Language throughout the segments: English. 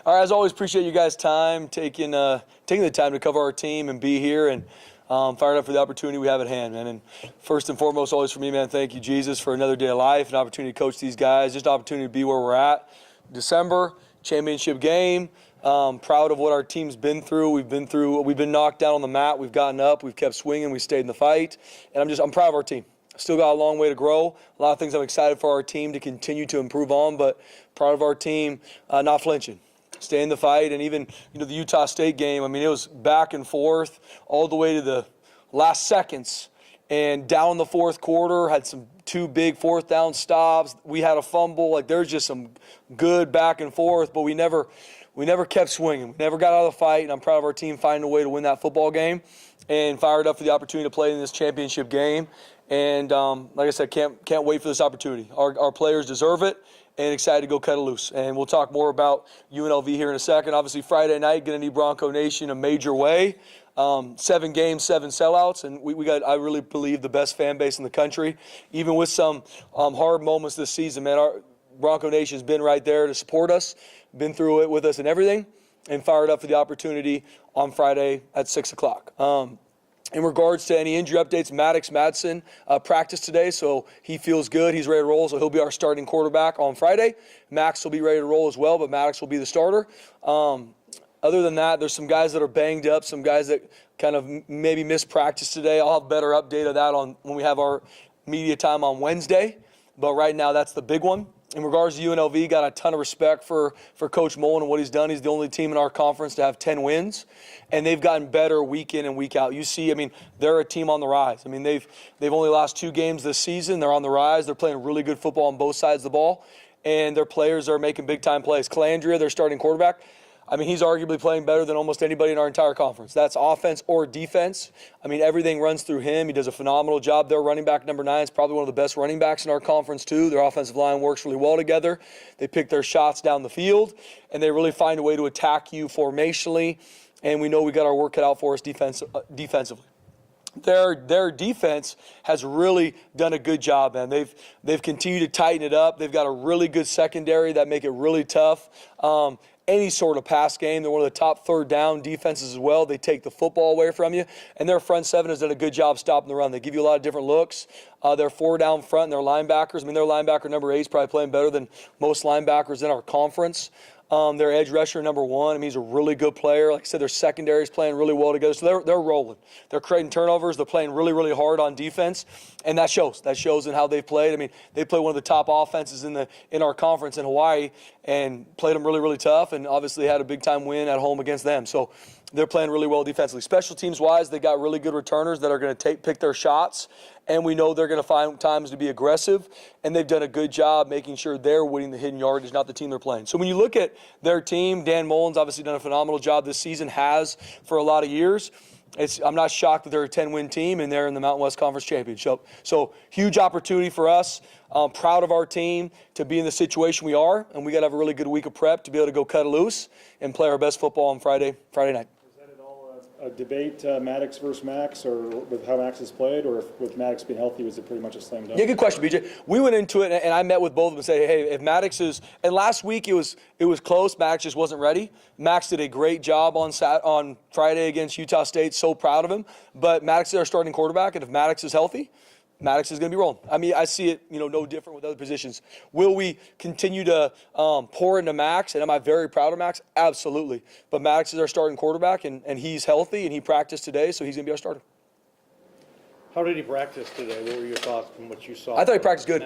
All right, as always, appreciate you guys' time, taking the time to cover our team and be here, and fired up for the opportunity we have at hand, man. And first and foremost, always for me, man, thank you, Jesus, for another day of life, an opportunity to coach these guys, just an opportunity to be where we're at. December, championship game. Proud of what our team's been through. We've been knocked down on the mat. We've gotten up. We've kept swinging. We stayed in the fight. And I'm proud of our team. Still got a long way to grow. A lot of things I'm excited for our team to continue to improve on, but proud of our team not flinching. Stay in the fight. And even, the Utah State game, it was back and forth all the way to the last seconds. And down in the fourth quarter, had two big fourth down stops. We had a fumble. There's just some good back and forth, but we never kept swinging. We never got out of the fight, and I'm proud of our team finding a way to win that football game and fired up for the opportunity to play in this championship game. And like I said, can't wait for this opportunity. Our players deserve it, and excited to go cut it loose. And we'll talk more about UNLV here in a second. Obviously, Friday night, going to need Bronco Nation a major way. 7 games, 7 sellouts, and we got, I really believe, the best fan base in the country. Even with some hard moments this season, man, our Bronco Nation's been right there to support us, been through it with us and everything, and fired up for the opportunity on Friday at 6 o'clock. In regards to any injury updates, Maddox Madsen practiced today, so he feels good. He's ready to roll, so he'll be our starting quarterback on Friday. Max will be ready to roll as well, but Maddox will be the starter. Other than that, there's some guys that are banged up, some guys that kind of maybe missed practice today. I'll have better update of that when we have our media time on Wednesday, but right now that's the big one. In regards to UNLV, got a ton of respect for Coach Mullen and what he's done. He's the only team in our conference to have 10 wins, and they've gotten better week in and week out. You see, they're a team on the rise. They've only lost 2 games this season. They're on the rise. They're playing really good football on both sides of the ball, and their players are making big-time plays. Calandria, their starting quarterback, he's arguably playing better than almost anybody in our entire conference. That's offense or defense. Everything runs through him. He does a phenomenal job. Their running back, number 9, is probably one of the best running backs in our conference, too. Their offensive line works really well together. They pick their shots down the field, and they really find a way to attack you formationally. And we know we got our work cut out for us defensively. Their defense has really done a good job, man. They've continued to tighten it up. They've got a really good secondary that make it really tough. Any sort of pass game. They're one of the top third down defenses as well. They take the football away from you. And their front 7 has done a good job stopping the run. They give you a lot of different looks. They're 4 down front, and their linebackers. Their linebacker number 8 is probably playing better than most linebackers in our conference. Their edge rusher, number 1, he's a really good player. Like I said, their secondary is playing really well together. So they're rolling. They're creating turnovers. They're playing really, really hard on defense, and that shows. That shows in how they've played. They play one of the top offenses in our conference in Hawaii and played them really, really tough, and obviously had a big-time win at home against them. So they're playing really well defensively. Special teams-wise, they got really good returners that are going to pick their shots, and we know they're going to find times to be aggressive, and they've done a good job making sure they're winning the hidden yardage, not the team they're playing. So when you look at their team, Dan Mullen's obviously done a phenomenal job this season, has for a lot of years. I'm not shocked that they're a 10-win team, and they're in the Mountain West Conference Championship. So huge opportunity for us. Proud of our team to be in the situation we are, and we got to have a really good week of prep to be able to go cut it loose and play our best football on Friday night. A debate, Maddox versus Max, or with how Max has played, or if with Maddox being healthy, was it pretty much a slam dunk? Yeah, good question, BJ. We went into it, and I met with both of them and said, hey, if Maddox is – and last week it was close. Maddox just wasn't ready. Max did a great job on Friday against Utah State. So proud of him. But Maddox is our starting quarterback, and if Maddox is healthy, Maddox is going to be rolling. I see it, no different with other positions. Will we continue to pour into Max? And am I very proud of Max? Absolutely. But Maddox is our starting quarterback, and he's healthy, and he practiced today, so he's going to be our starter. How did he practice today? What were your thoughts from what you saw? I thought he practiced good.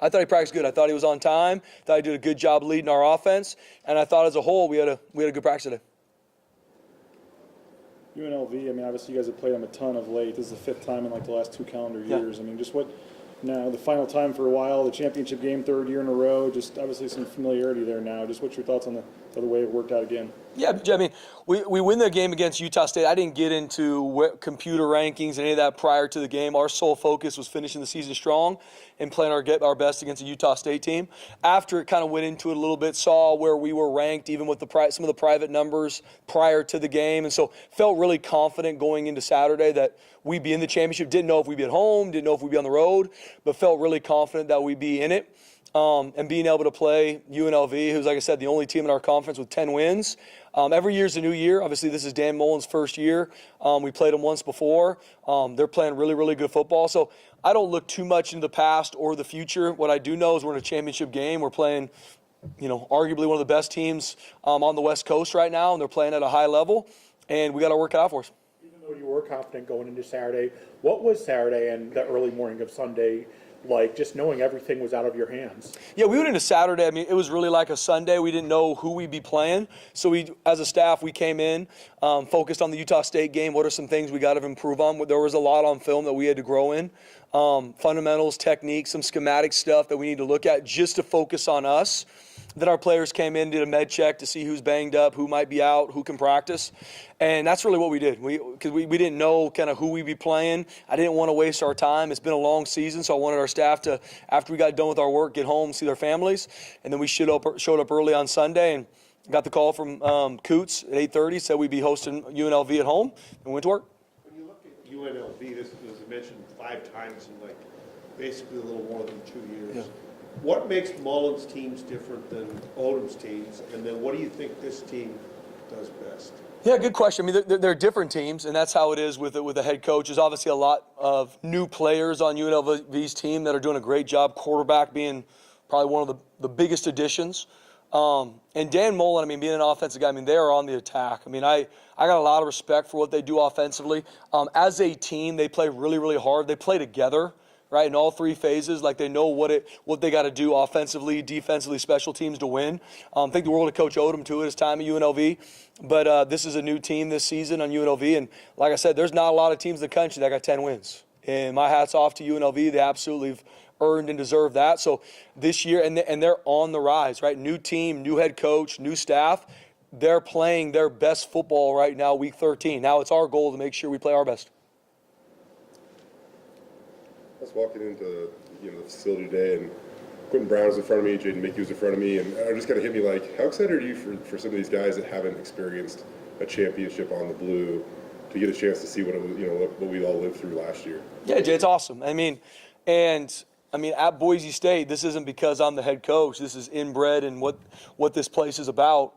I thought he was on time. I thought he did a good job leading our offense, and I thought as a whole we had a good practice today. UNLV, obviously you guys have played them a ton of late. This is the 5th time in the last 2 calendar years. Yeah. Just what now, the final time for a while, the championship game, 3rd year in a row, just obviously some familiarity there now. Just what's your thoughts on the way it worked out again? Yeah, we win the game against Utah State. I didn't get into computer rankings and any of that prior to the game. Our sole focus was finishing the season strong and playing our best against a Utah State team. After it kind of went into it a little bit, saw where we were ranked, even with some of the private numbers prior to the game, and so felt really confident going into Saturday that we'd be in the championship. Didn't know if we'd be at home, didn't know if we'd be on the road, but felt really confident that we'd be in it. and being able to play UNLV, who's, like I said, the only team in our conference with 10 wins. Every year is a new year. Obviously, this is Dan Mullen's first year. We played them once before. They're playing really, really good football. So I don't look too much into the past or the future. What I do know is we're in a championship game. We're playing, arguably one of the best teams on the West Coast right now, and they're playing at a high level, and we got to work it out for us. Even though you were confident going into Saturday, what was Saturday and the early morning of Sunday like, just knowing everything was out of your hands? Yeah, we went into Saturday. I mean, it was really like a Sunday. We didn't know who we'd be playing. So we, as a staff, we came in, focused on the Utah State game. What are some things we got to improve on? There was a lot on film that we had to grow in. Fundamentals, techniques, some schematic stuff that we need to look at just to focus on us. Then our players came in, did a med check to see who's banged up, who might be out, who can practice. And that's really what we did. Because we didn't know kind of who we'd be playing. I didn't want to waste our time. It's been a long season, so I wanted our staff to, after we got done with our work, get home, see their families. And then we showed up early on Sunday and got the call from Coots at 8:30, said we'd be hosting UNLV at home, and went to work. When you look at UNLV, this was mentioned 5 times in basically a little more than 2 years. Yeah. What makes Mullen's teams different than Odom's teams, and then what do you think this team does best? Yeah, good question. I mean, they're different teams, and that's how it is with the head coach. There's obviously a lot of new players on UNLV's team that are doing a great job, quarterback being probably one of the biggest additions. And Dan Mullen, I mean, being an offensive guy, I mean, they are on the attack. I mean, I got a lot of respect for what they do offensively. As a team, they play really, really hard. They play together, right, in all 3 phases. Like, they know what they got to do offensively, defensively, special teams to win. I think the world of Coach Odom, too, at his time at UNLV. But this is a new team this season on UNLV. And like I said, there's not a lot of teams in the country that got 10 wins. And my hat's off to UNLV. They absolutely have earned and deserved that. So this year, and they're on the rise, right? New team, new head coach, new staff. They're playing their best football right now, week 13. Now it's our goal to make sure we play our best. I was walking into the facility today, and Quentin Brown was in front of me, Jaden Mickey was in front of me, and it just kind of hit me like, how excited are you for some of these guys that haven't experienced a championship on the blue to get a chance to see what we all lived through last year? Yeah, Jay, it's awesome. I mean, at Boise State, this isn't because I'm the head coach. This is inbred and what this place is about.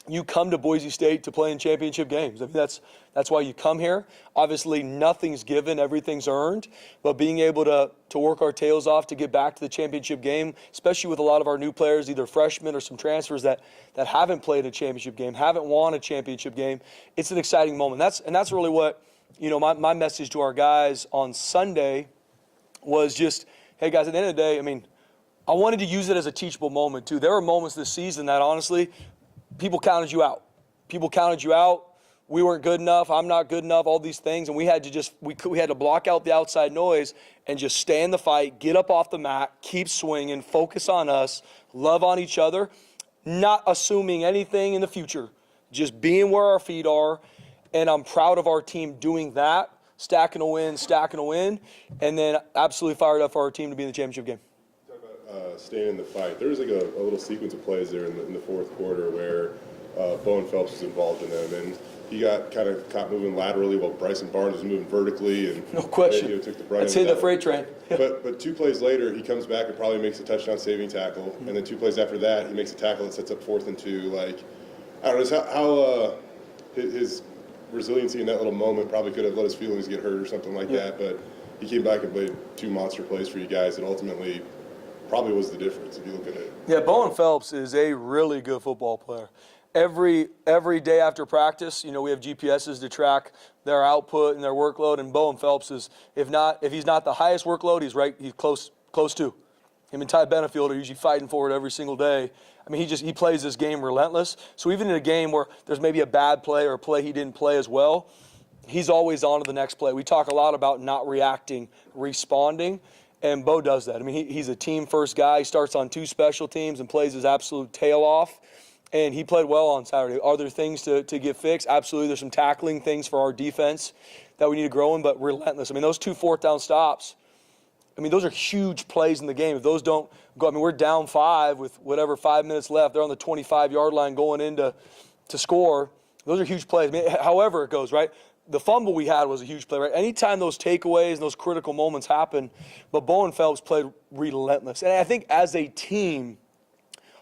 You come to Boise State to play in championship games. I mean, that's why you come here. Obviously, nothing's given, everything's earned. But being able to work our tails off to get back to the championship game, especially with a lot of our new players, either freshmen or some transfers that haven't played a championship game, haven't won a championship game, it's an exciting moment. That's really what, my message to our guys on Sunday was just, hey, guys, at the end of the day, I mean, I wanted to use it as a teachable moment, too. There were moments this season that, honestly, people counted you out. People counted you out. We weren't good enough. I'm not good enough, all these things. And we had to we had to block out the outside noise and just stay in the fight, get up off the mat, keep swinging, focus on us, love on each other, not assuming anything in the future, just being where our feet are. And I'm proud of our team doing that, stacking a win, and then absolutely fired up for our team to be in the championship game. Staying in the fight. There was a little sequence of plays there in the fourth quarter where Bowen Phelps was involved in them, and he got kind of caught moving laterally while Bryson Barnes was moving vertically, and no question. took the brunt. Let's hit the freight train. But 2 plays later, he comes back and probably makes a touchdown saving tackle, and then 2 plays after that, he makes a tackle that sets up 4th and 2. Like, I don't know how his resiliency in that little moment probably could have let his feelings get hurt or something like that, but he came back and played 2 monster plays for you guys that ultimately probably was the difference if you look at it. Yeah, Bowen Phelps is a really good football player. Every day after practice, we have GPSs to track their output and their workload, and Bowen Phelps is, if he's not the highest workload, he's close to. Him and Ty Benefield are usually fighting for it every single day. I mean, he plays this game relentless. So even in a game where there's maybe a bad play or a play he didn't play as well, he's always on to the next play. We talk a lot about not reacting, responding. And Bo does that. I mean, he's a team-first guy. He starts on 2 special teams and plays his absolute tail off. And he played well on Saturday. Are there things to get fixed? Absolutely. There's some tackling things for our defense that we need to grow in, but relentless. I mean, those 2 4th-down stops, I mean, those are huge plays in the game. If those don't go, I mean, we're down 5 with 5 minutes left. They're on the 25-yard line going in to score. Those are huge plays. I mean, however it goes, right? the fumble we had was a huge play, right? Anytime those takeaways and those critical moments happen, but Bowen Phelps played relentless. And I think as a team,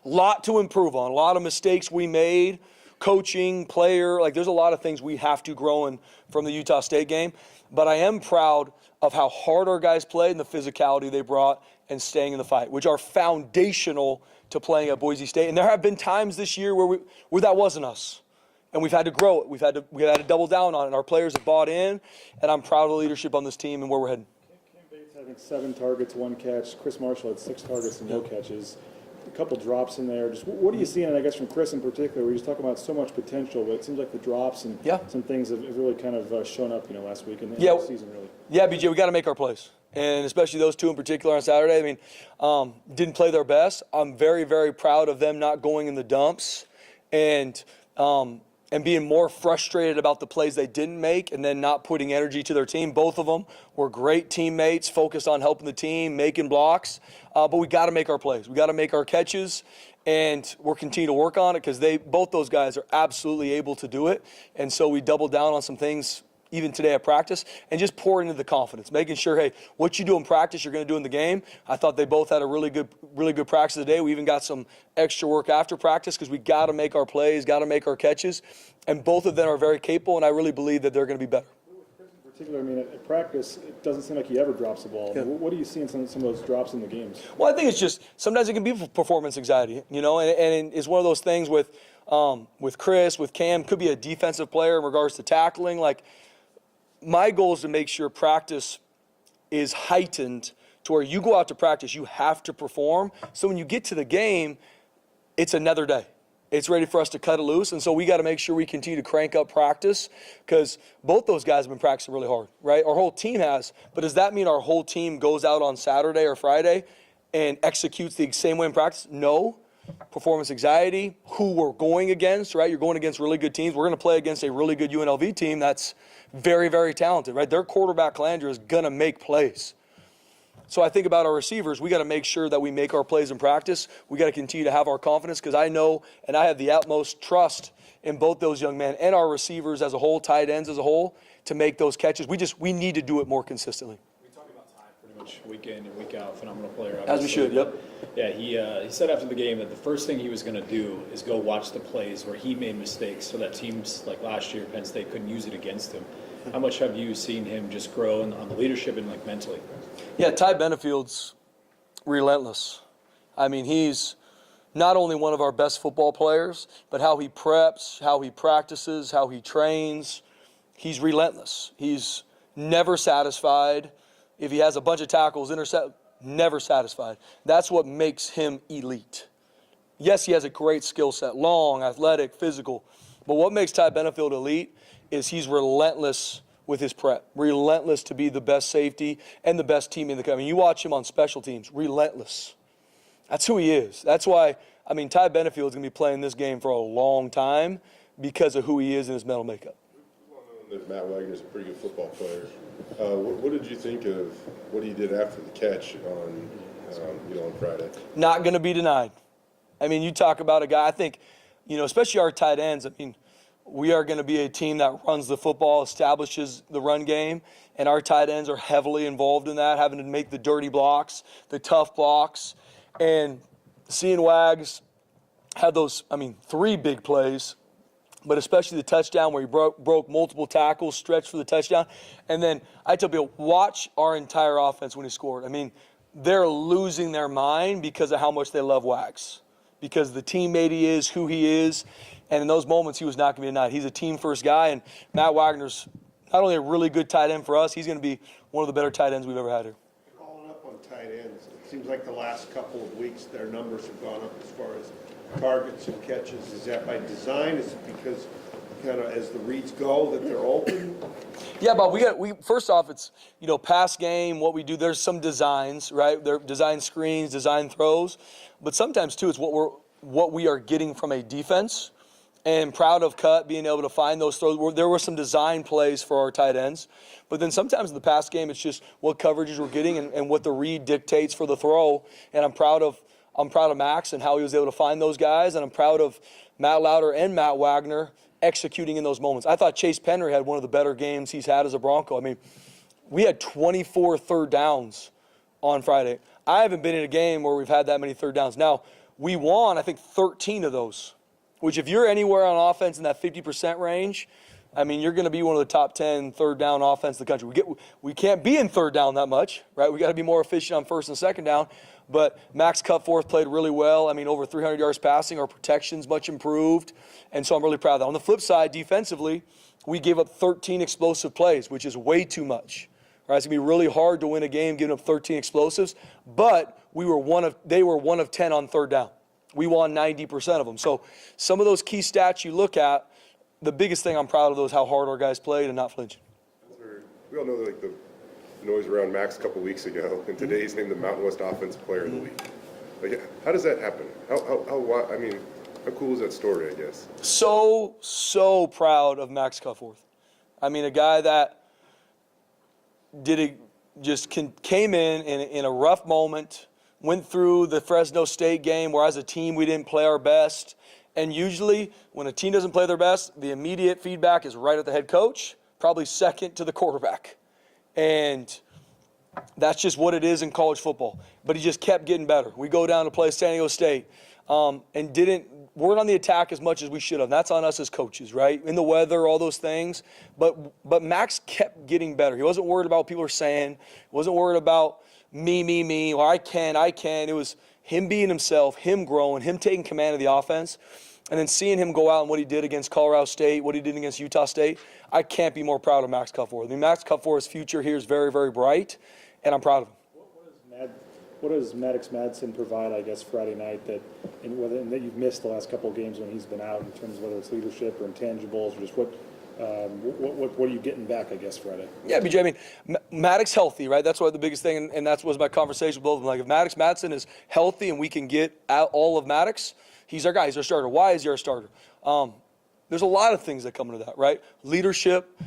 a lot to improve on, a lot of mistakes we made, coaching, player, like there's a lot of things we have to grow in from the Utah State game. But I am proud of how hard our guys played and the physicality they brought and staying in the fight, which are foundational to playing at Boise State. And there have been times this year where that wasn't us. And we've had to grow it. We've had to double down on it. Our players have bought in, and I'm proud of the leadership on this team and where we're heading. Cam Bates had, I think, 7 targets, 1 catch. Chris Marshall had 6 targets and no catches. A couple drops in there. Just what are you seeing, I guess, from Chris in particular? We're just talking about so much potential, but it seems like the drops and some things have really kind of shown up, last week and the season, really. Yeah, BJ, we got to make our plays. And especially those 2 in particular on Saturday. I mean, didn't play their best. I'm very, very proud of them not going in the dumps and being more frustrated about the plays they didn't make and then not putting energy to their team. Both of them were great teammates, focused on helping the team, making blocks. But we got to make our plays. We got to make our catches, and we're continuing to work on it because both those guys are absolutely able to do it. And so we doubled down on some things even today at practice, and just pour into the confidence, making sure, hey, what you do in practice, you're going to do in the game. I thought they both had a really good practice today. We even got some extra work after practice because we got to make our plays, got to make our catches, and both of them are very capable, and I really believe that they're going to be better. In particular, I mean, at practice, it doesn't seem like he ever drops the ball. Yeah. What do you see in some of those drops in the games? Well, I think it's just sometimes it can be performance anxiety, and it's one of those things with Chris, with Cam, could be a defensive player in regards to tackling, like. My goal is to make sure practice is heightened to where you go out to practice, you have to perform. So when you get to the game, it's another day. It's ready for us to cut it loose. And so we got to make sure we continue to crank up practice because both those guys have been practicing really hard, right? Our whole team has. But does that mean our whole team goes out on Saturday or Friday and executes the same way in practice? No. Performance anxiety, who we're going against, right? You're going against really good teams. We're going to play against a really good UNLV team that's very, very talented, right? Their quarterback, Calandra, is going to make plays. So I think about our receivers. We got to make sure that we make our plays in practice. We got to continue to have our confidence because I know and I have the utmost trust in both those young men and our receivers as a whole, tight ends as a whole, to make those catches. We need to do it more consistently. We talk about Ty pretty much week in and week out, phenomenal player. Obviously. As we should, yep. Yeah, he said after the game that the first thing he was going to do is go watch the plays where he made mistakes so that teams like last year, Penn State, couldn't use it against him. How much have you seen him just grow on the leadership and like mentally? Yeah, Ty Benefield's relentless. I mean, he's not only one of our best football players, but how he preps, how he practices, how he trains. He's relentless. He's never satisfied. If he has a bunch of tackles, never satisfied. That's what makes him elite. Yes, he has a great skill set, long, athletic, physical. But what makes Ty Benefield elite is he's relentless with his prep, relentless to be the best safety and the best team in the country. You watch him on special teams, relentless. That's who he is. That's why, Ty Benefield's going to be playing this game for a long time because of who he is and his mental makeup. That Matt Wagner's a pretty good football player. What did you think of what he did after the catch on Friday? Not going to be denied. You talk about a guy, I think, especially our tight ends, we are going to be a team that runs the football, establishes the run game, and our tight ends are heavily involved in that, having to make the dirty blocks, the tough blocks, and seeing Wags have those, 3 big plays, but especially the touchdown where he broke multiple tackles, stretched for the touchdown. And then I tell people, watch our entire offense when he scored. They're losing their mind because of how much they love Wags, because of the teammate he is, who he is. And in those moments, he was not going to be denied. He's a team-first guy, and Matt Wagner's not only a really good tight end for us, he's going to be one of the better tight ends we've ever had here. Following up on tight ends, it seems like the last couple of weeks their numbers have gone up as far as targets and catches. Is that by design? Is it because kind of as the reads go that they're open? Yeah, but we first off, it's pass game, what we do. There's some designs, right? They're design screens, design throws, but sometimes too it's what we are getting from a defense. And proud of Cut being able to find those throws. There were some design plays for our tight ends. But then sometimes in the pass game, it's just what coverages we're getting and what the read dictates for the throw. And I'm proud of Max and how he was able to find those guys. And I'm proud of Matt Lauder and Matt Wagner executing in those moments. I thought Chase Penry had one of the better games he's had as a Bronco. I mean, we had 24 third downs on Friday. I haven't been in a game where we've had that many third downs. Now, we won, I think, 13 of those, which if you're anywhere on offense in that 50% range, I mean, you're going to be one of the top 10 third down offense in the country. We can't be in third down that much, right? We got to be more efficient on first and second down. But Max Cutforth played really well. I mean, over 300 yards passing. Our protection's much improved. And so I'm really proud of that. On the flip side, defensively, we gave up 13 explosive plays, which is way too much. Right? It's going to be really hard to win a game giving up 13 explosives. But they were one of 10 on third down. We won 90% of them. So some of those key stats you look at, the biggest thing I'm proud of, though, is how hard our guys played and not flinching. We all know like the noise around Max a couple weeks ago, and today he's named the Mountain West Offensive Player of the Week. Like, how does that happen? How cool is that story, I guess? So proud of Max Cutforth. I mean, a guy that came in a rough moment, went through the Fresno State game where as a team we didn't play our best. And usually when a team doesn't play their best, the immediate feedback is right at the head coach, probably second to the quarterback. And that's just what it is in college football. But he just kept getting better. We go down to play San Diego State and weren't on the attack as much as we should have. That's on us as coaches, right? In the weather, all those things. But Max kept getting better. He wasn't worried about what people were saying. He wasn't worried about me, or I can. It was him being himself, him growing, him taking command of the offense, and then seeing him go out and what he did against Colorado State, what he did against Utah State. I can't be more proud of Max Cutforth. I mean, Max Cutforth's future here is very, very bright, and I'm proud of him. What does Maddox Madsen provide, I guess, Friday night that you've missed the last couple of games when he's been out in terms of whether it's leadership or intangibles, or just what are you getting back, I guess, Friday? Yeah, BJ, I mean, Maddox healthy, right? That's what the biggest thing, and that was my conversation with both of them. Like, if Maddox Madsen is healthy and we can get out all of Maddox, he's our guy. He's our starter. Why is he our starter? There's a lot of things that come into that, right? Leadership,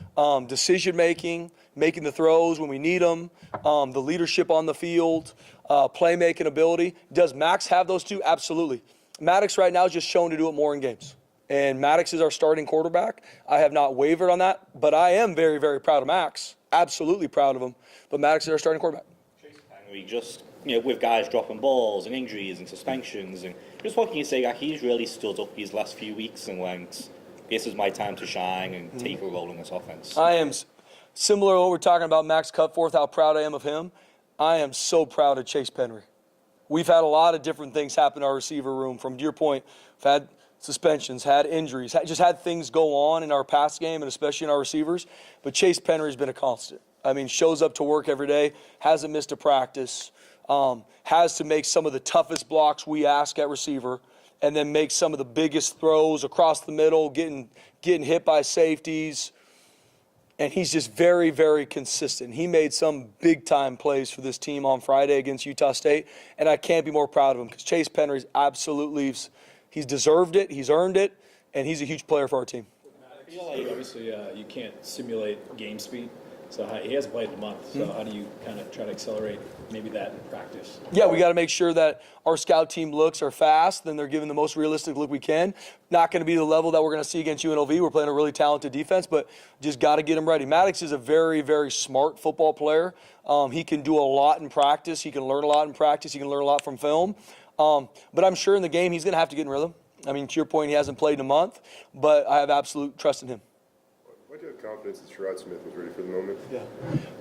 decision-making, making the throws when we need them, the leadership on the field, playmaking ability. Does Max have those two? Absolutely. Maddox right now is just shown to do it more in games. And Maddox is our starting quarterback. I have not wavered on that, but I am very, very proud of Max. Absolutely proud of him. But Maddox is our starting quarterback. We just, with guys dropping balls and injuries and suspensions, and just what can you say, like, he's really stood up these last few weeks and went, this is my time to shine and take a role in this offense. I am similar to what we're talking about, Max Cutforth, how proud I am of him. I am so proud of Chase Penry. We've had a lot of different things happen in our receiver room. From your point, we've had suspensions, had injuries, just had things go on in our pass game and especially in our receivers. But Chase Penry has been a constant. I mean, shows up to work every day, hasn't missed a practice, has to make some of the toughest blocks we ask at receiver, and then make some of the biggest throws across the middle, getting hit by safeties. And he's just very, very consistent. He made some big-time plays for this team on Friday against Utah State, and I can't be more proud of him because Chase Penry's absolutely – he's deserved it, he's earned it, and he's a huge player for our team. Obviously, you can't simulate game speed, so he hasn't played in a month. So how do you kind of try to accelerate maybe that in practice? Yeah, we got to make sure that our scout team looks are fast, then they're giving the most realistic look we can. Not going to be the level that we're going to see against UNLV. We're playing a really talented defense, but just got to get them ready. Maddox is a very, very smart football player. He can do a lot in practice. He can learn a lot in practice. He can learn a lot from film. But I'm sure in the game he's going to have to get in rhythm. I mean, to your point, he hasn't played in a month, but I have absolute trust in him. Why do you have confidence that Sherrod Smith was ready for the moment? Yeah.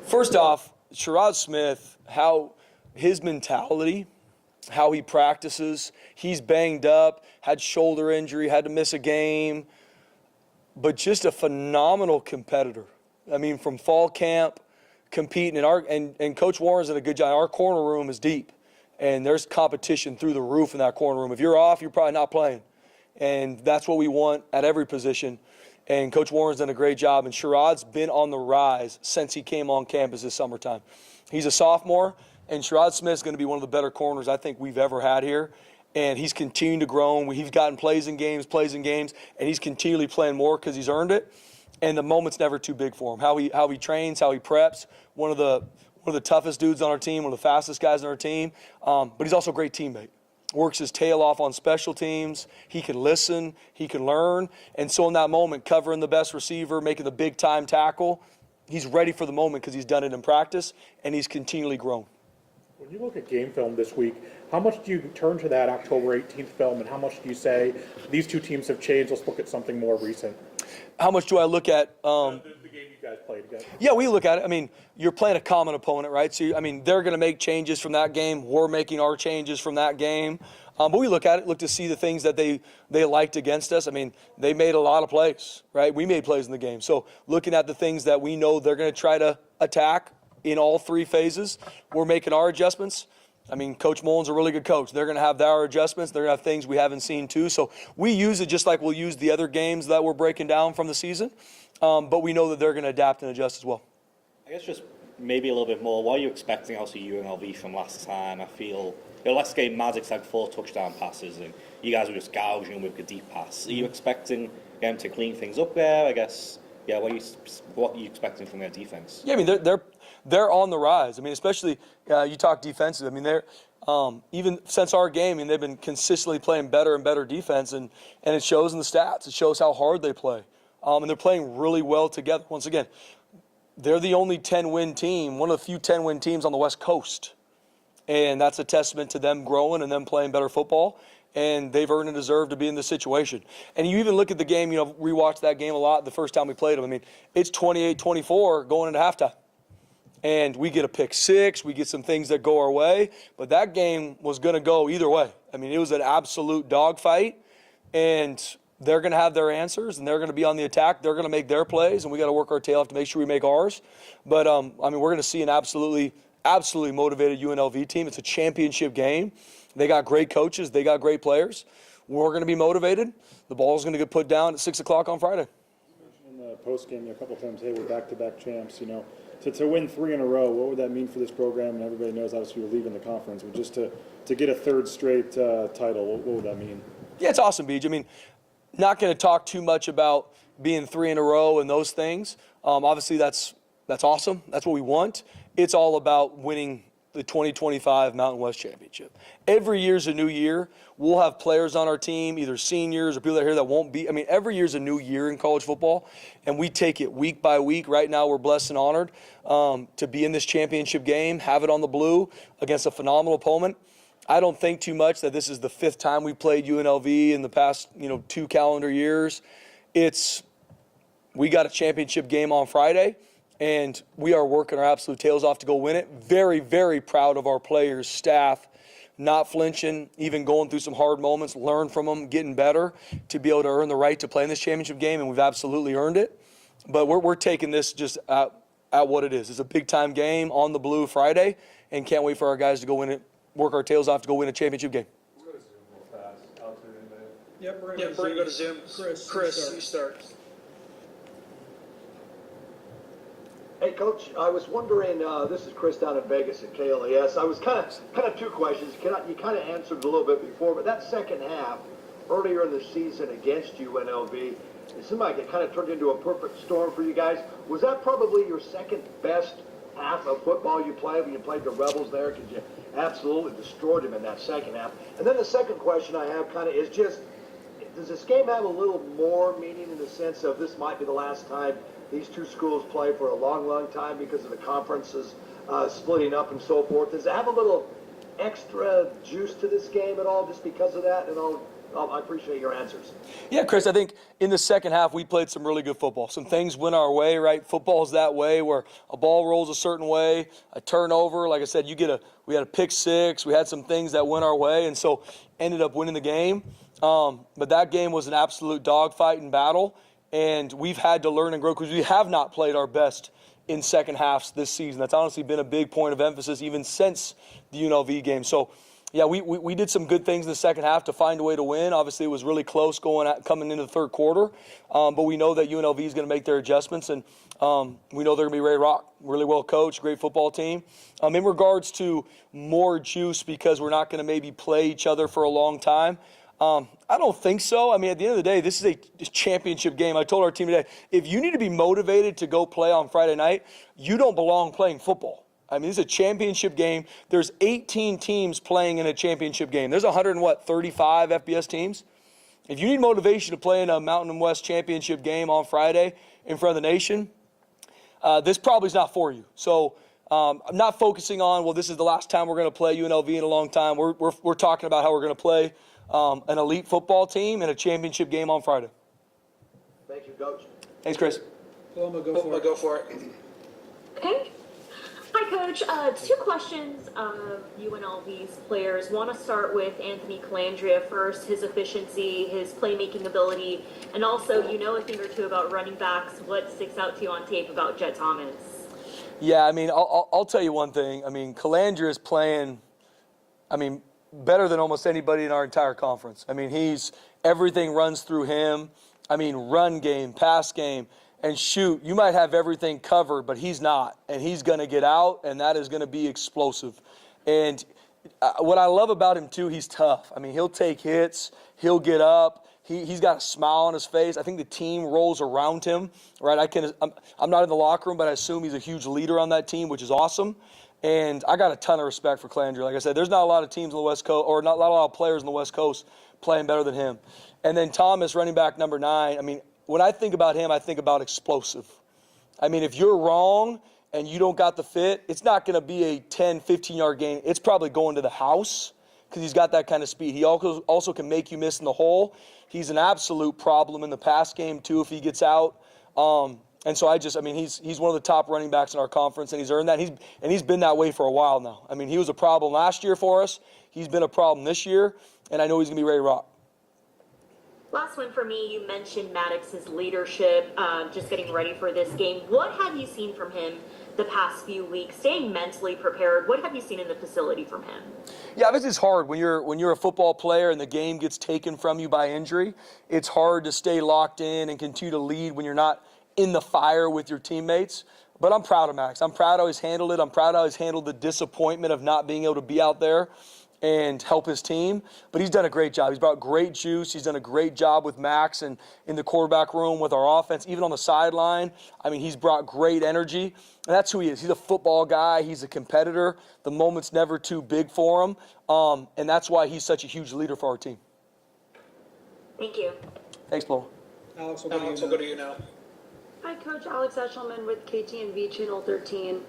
First off, Sherrod Smith, how his mentality, how he practices, he's banged up, had shoulder injury, had to miss a game, but just a phenomenal competitor. I mean, from fall camp, competing, and Coach Warren's done a good job. Our corner room is deep. And there's competition through the roof in that corner room. If you're off, you're probably not playing. And that's what we want at every position. And Coach Warren's done a great job. And Sherrod's been on the rise since he came on campus this summertime. He's a sophomore, and Sherrod Smith's going to be one of the better corners I think we've ever had here. And he's continuing to grow. He's gotten plays in games, and he's continually playing more because he's earned it. And the moment's never too big for him. How he trains, how he preps, one of the toughest dudes on our team, one of the fastest guys on our team, but he's also a great teammate. works his tail off on special teams. He can listen. He can learn. And so in that moment, covering the best receiver, making the big-time tackle, he's ready for the moment because he's done it in practice, and he's continually grown. When you look at game film this week, how much do you turn to that October 18th film, and how much do you say these two teams have changed? Let's look at something more recent. How much do I look at? The game you guys played again. Yeah, we look at it. I mean, you're playing a common opponent, right? So, they're going to make changes from that game. We're making our changes from that game. But we look at it, look to see the things that they liked against us. I mean, they made a lot of plays, right? We made plays in the game. So looking at the things that we know they're going to try to attack in all three phases, we're making our adjustments. I mean, Coach Mullen's a really good coach. They're going to have their adjustments. They're going to have things we haven't seen too. So we use it just like we'll use the other games that we're breaking down from the season. But we know that they're going to adapt and adjust as well. I guess just maybe a little bit more. What are you expecting out of UNLV from last time? I feel the last game, Maddox had 4 touchdown passes, and you guys were just gouging with the deep pass. Are you expecting them to clean things up there? I guess, yeah. What are you expecting from their defense? Yeah, I mean they're on the rise. I mean, especially you talk defensive. I mean, they're even since our game, I mean, they've been consistently playing better and better defense, and it shows in the stats. It shows how hard they play, and they're playing really well together. Once again, they're the only 10-win team, one of the few 10-win teams on the West Coast, and that's a testament to them growing and them playing better football. And they've earned and deserved to be in this situation. And you even look at the game, rewatched that game a lot the first time we played them. I mean, it's 28-24 going into halftime. And we get a pick six, we get some things that go our way, but that game was going to go either way. I mean, it was an absolute dogfight, and they're going to have their answers, and they're going to be on the attack. They're going to make their plays, and we got to work our tail off to make sure we make ours. But, I mean, we're going to see an absolutely motivated UNLV team. It's a championship game. They got great coaches. They got great players. We're going to be motivated. The ball's going to get put down at 6 o'clock on Friday. You mentioned in the post-game a couple times, hey, we're back-to-back champs, To win 3 in a row, what would that mean for this program? And everybody knows, obviously, you're leaving the conference. But just to get a third straight title, what would that mean? Yeah, it's awesome, Beej. I mean, not going to talk too much about being 3 in a row and those things. Obviously, that's awesome. That's what we want. It's all about winning the 2025 Mountain West Championship. Every year's a new year. We'll have players on our team, either seniors or people that are here that won't be. I mean, every year's a new year in college football, and we take it week by week. Right now, we're blessed and honored to be in this championship game, have it on the blue against a phenomenal opponent. I don't think too much that this is the 5th time we played UNLV in the past, 2 calendar years. We got a championship game on Friday, and we are working our absolute tails off to go win it. Very, very proud of our players, staff, not flinching, even going through some hard moments, learn from them, getting better to be able to earn the right to play in this championship game, and we've absolutely earned it. But we're taking this just at what it is. It's a big-time game on the blue Friday, and can't wait for our guys to go win it, work our tails off to go win a championship game. We're going to Zoom real fast. Alex, anybody? Yep, we're going to go to Zoom. Chris, you start. Hey, Coach, I was wondering, this is Chris down in Vegas at KLAS. I was kind of 2 questions. You kind of answered a little bit before, but that second half, earlier in the season against UNLV, it seemed like it kind of turned into a perfect storm for you guys. Was that probably your second best half of football you played when you played the Rebels there? Because you absolutely destroyed them in that second half. And then the second question I have kind of is just, does this game have a little more meaning in the sense of this might be the last time these two schools play for a long, long time because of the conferences splitting up and so forth? Does it have a little extra juice to this game at all just because of that? And I appreciate your answers. Yeah, Chris, I think in the second half we played some really good football. Some things went our way, right? Football's that way where a ball rolls a certain way, a turnover. Like I said, we had a pick six. We had some things that went our way, and so ended up winning the game. But that game was an absolute dogfight and battle. And we've had to learn and grow because we have not played our best in second halves this season. That's honestly been a big point of emphasis even since the UNLV game. So, yeah, we did some good things in the second half to find a way to win. Obviously, it was really close coming into the third quarter. But we know that UNLV is going to make their adjustments, and we know they're going to be ready to rock. Really well coached, great football team. In regards to more juice because we're not going to maybe play each other for a long time, I don't think so. I mean, at the end of the day, this is a championship game. I told our team today, if you need to be motivated to go play on Friday night, you don't belong playing football. I mean, this is a championship game. There's 18 teams playing in a championship game. There's 135 FBS teams. If you need motivation to play in a Mountain West championship game on Friday in front of the nation, this probably is not for you. So I'm not focusing on, well, this is the last time we're going to play UNLV in a long time. We're talking about how we're going to play an elite football team in a championship game on Friday. Thank you, Coach. Thanks, Chris. Paloma, go for it. Okay. Hi, Coach. 2 questions of UNLV's players. Want to start with Anthony Calandria first, his efficiency, his playmaking ability, and also you know a thing or two about running backs. What sticks out to you on tape about Jet Thomas? Yeah, I mean, I'll tell you one thing. I mean, Calandria is playing, better than almost anybody in our entire conference. I mean, everything runs through him. I mean, run game, pass game. And shoot, you might have everything covered, but he's not. And he's going to get out, and that is going to be explosive. And what I love about him, too, he's tough. I mean, he'll take hits. He'll get up. He's got a smile on his face. I think the team rolls around him, right? I'm not in the locker room, but I assume he's a huge leader on that team, which is awesome. And I got a ton of respect for Calandria. Like I said, there's not a lot of teams on the West Coast, or not a lot of players on the West Coast playing better than him. And then Thomas, running back number 9, I mean, when I think about him, I think about explosive. I mean, if you're wrong and you don't got the fit, it's not going to be a 10, 15-yard gain. It's probably going to the house because he's got that kind of speed. He also can make you miss in the hole. He's an absolute problem in the pass game, too, if he gets out. And so he's one of the top running backs in our conference, and he's earned that. He's been that way for a while now. I mean, he was a problem last year for us. He's been a problem this year, and I know he's going to be ready to rock. Last one for me, you mentioned Maddox's leadership, just getting ready for this game. What have you seen from him the past few weeks, staying mentally prepared? What have you seen in the facility from him? Yeah, this is hard. When you're a football player and the game gets taken from you by injury, it's hard to stay locked in and continue to lead when you're not in the fire with your teammates. But I'm proud of Maddox. I'm proud how he's handled it. I'm proud how he's handled the disappointment of not being able to be out there and help his team. But he's done a great job. He's brought great juice. He's done a great job with Max and in the quarterback room with our offense, even on the sideline. I mean, he's brought great energy. And that's who he is. He's a football guy. He's a competitor. The moment's never too big for him. And that's why he's such a huge leader for our team. Thank you. Thanks, Paul. Alex, we'll go to you now. Hi, Coach. Alex Eshelman with KTNV Channel 13.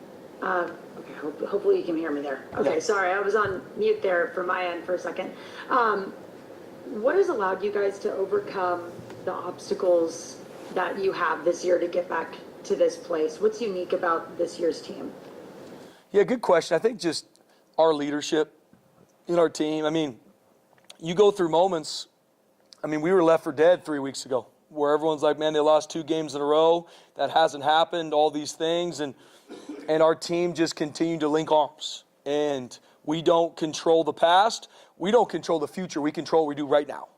Hopefully you can hear me there. Okay, sorry, I was on mute there for my end for a second. What has allowed you guys to overcome the obstacles that you have this year to get back to this place? What's unique about this year's team? Yeah, good question. I think just our leadership in our team. I mean, you go through moments. I mean, we were left for dead 3 weeks ago where everyone's like, man, they lost 2 games in a row. That hasn't happened, all these things. And our team just continued to link arms. And we don't control the past. We don't control the future. We control what we do right now.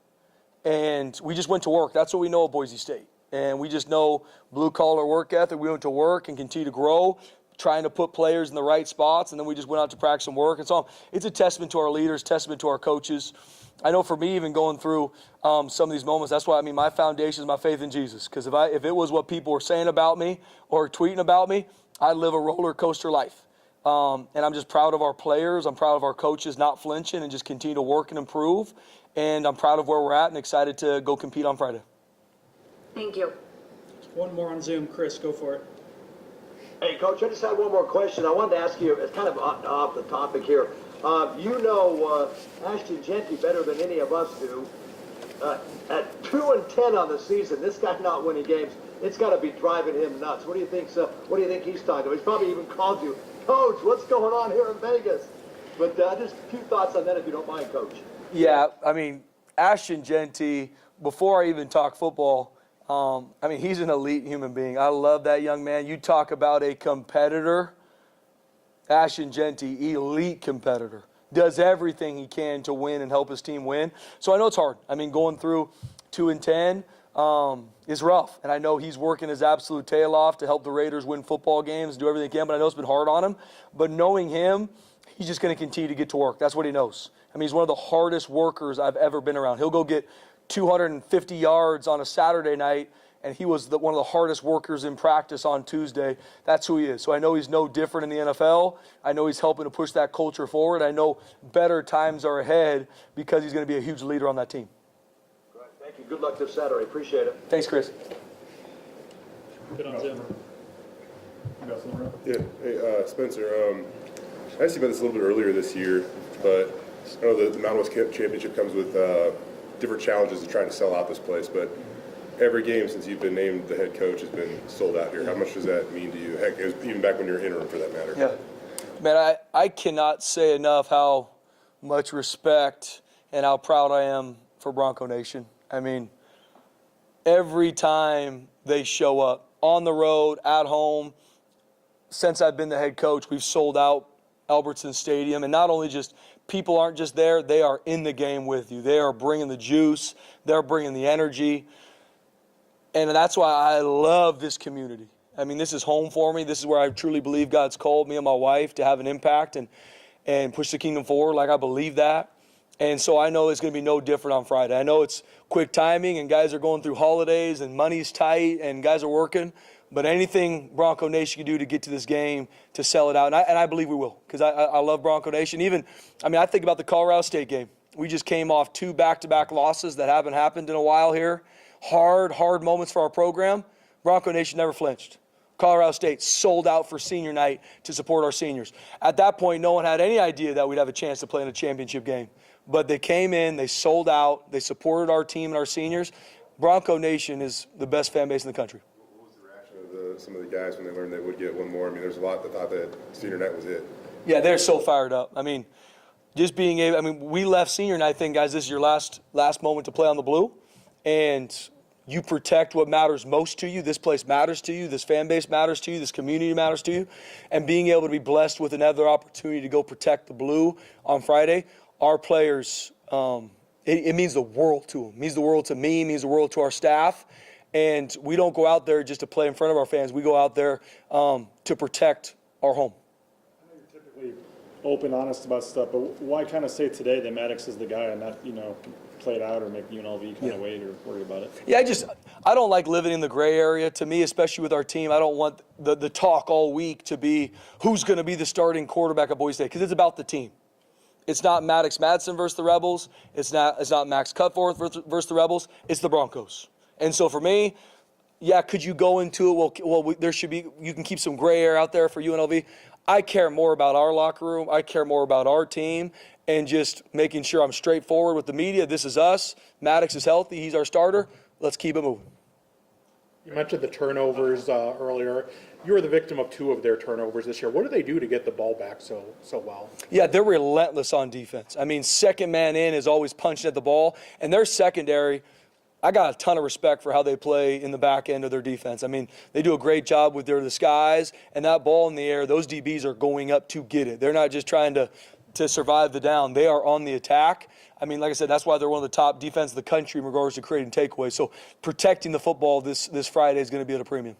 And we just went to work. That's what we know of Boise State. And we just know blue-collar work ethic. We went to work and continue to grow, trying to put players in the right spots. And then we just went out to practice and work. And so it's a testament to our leaders, testament to our coaches. I know for me, even going through some of these moments, that's why, my foundation is my faith in Jesus. Because if it was what people were saying about me or tweeting about me, I'd live a roller coaster life. And I'm just proud of our players. I'm proud of our coaches not flinching and just continue to work and improve. And I'm proud of where we're at and excited to go compete on Friday. Thank you. One more on Zoom. Chris, go for it. Hey, Coach, I just had one more question. I wanted to ask you, it's kind of off the topic here. You know Ashton Genty better than any of us do. At 2-10 on the season, this guy not winning games, it's got to be driving him nuts. What do you think? What do you think he's talking about? He's probably even called you, Coach, what's going on here in Vegas? But just a few thoughts on that, if you don't mind, Coach. Yeah, Ashton Genty, before I even talk football, he's an elite human being. I love that young man. You talk about a competitor. Ashton Genty, elite competitor, does everything he can to win and help his team win. So I know it's hard. Going through 2-10 is rough. And I know he's working his absolute tail off to help the Raiders win football games, do everything he can, but I know it's been hard on him. But knowing him, he's just going to continue to get to work. That's what he knows. He's one of the hardest workers I've ever been around. He'll go get 250 yards on a Saturday night, and he was one of the hardest workers in practice on Tuesday. That's who he is. So I know he's no different in the NFL. I know he's helping to push that culture forward. I know better times are ahead because he's going to be a huge leader on that team. Great. Thank you. Good luck this Saturday. Appreciate it. Thanks, Chris. Good on Zoom. Yeah. Hey, Spencer, I asked you about this a little bit earlier this year, but I know the Mountain West Championship comes with different challenges of trying to sell out this place, but every game since you've been named the head coach has been sold out here. How much does that mean to you? Heck, even back when you were interim for that matter. Yeah. Man, I cannot say enough how much respect and how proud I am for Bronco Nation. I mean, every time they show up, on the road, at home, since I've been the head coach, we've sold out Albertsons Stadium. And not only just people aren't just there, they are in the game with you. They are bringing the juice. They're bringing the energy. And that's why I love this community. I mean, this is home for me. This is where I truly believe God's called me and my wife to have an impact and push the kingdom forward. Like, I believe that. And so I know it's going to be no different on Friday. I know it's quick timing and guys are going through holidays and money's tight and guys are working. But anything Bronco Nation can do to get to this game, to sell it out, and I believe we will, because I love Bronco Nation. I think about the Colorado State game. We just came off 2 back-to-back losses that haven't happened in a while here. Hard moments for our program. Bronco Nation never flinched. Colorado State sold out for senior night to support our seniors. At that point, no one had any idea that we'd have a chance to play in a championship game. But they came in, they sold out, they supported our team and our seniors. Bronco Nation is the best fan base in the country. What was the reaction of some of the guys when they learned they would get one more? I mean, there's a lot that thought that senior night was it. Yeah, they're so fired up. I mean, just being able, we left senior night thinking, guys, this is your last moment to play on the blue. And you protect what matters most to you. This place matters to you. This fan base matters to you. This community matters to you. And being able to be blessed with another opportunity to go protect the blue on Friday, our players, it means the world to them. It means the world to me. It means the world to our staff. And we don't go out there just to play in front of our fans. We go out there to protect our home. I know you're typically open, honest about stuff, but why kind of say today that Maddox is the guy and not, play it out or make UNLV kind of wait or worry about it? Yeah, I don't like living in the gray area. To me, especially with our team, I don't want the talk all week to be who's going to be the starting quarterback at Boise State, because it's about the team. It's not Maddox Madsen versus the Rebels. It's not Max Cutforth versus the Rebels. It's the Broncos. And so for me, yeah, could you go into it? Well, there should be. You can keep some gray air out there for UNLV. I care more about our locker room. I care more about our team, and just making sure I'm straightforward with the media. This is us. Maddox is healthy. He's our starter. Let's keep it moving. You mentioned the turnovers earlier. You were the victim of 2 of their turnovers this year. What do they do to get the ball back so well? Yeah, they're relentless on defense. I mean, second man in is always punching at the ball. And their secondary, I got a ton of respect for how they play in the back end of their defense. I mean, they do a great job with their disguise. And that ball in the air, those DBs are going up to get it. They're not just trying to survive the down. They are on the attack. I mean, like I said, that's why they're one of the top defenses in the country in regards to creating takeaways. So protecting the football this Friday is going to be at a premium.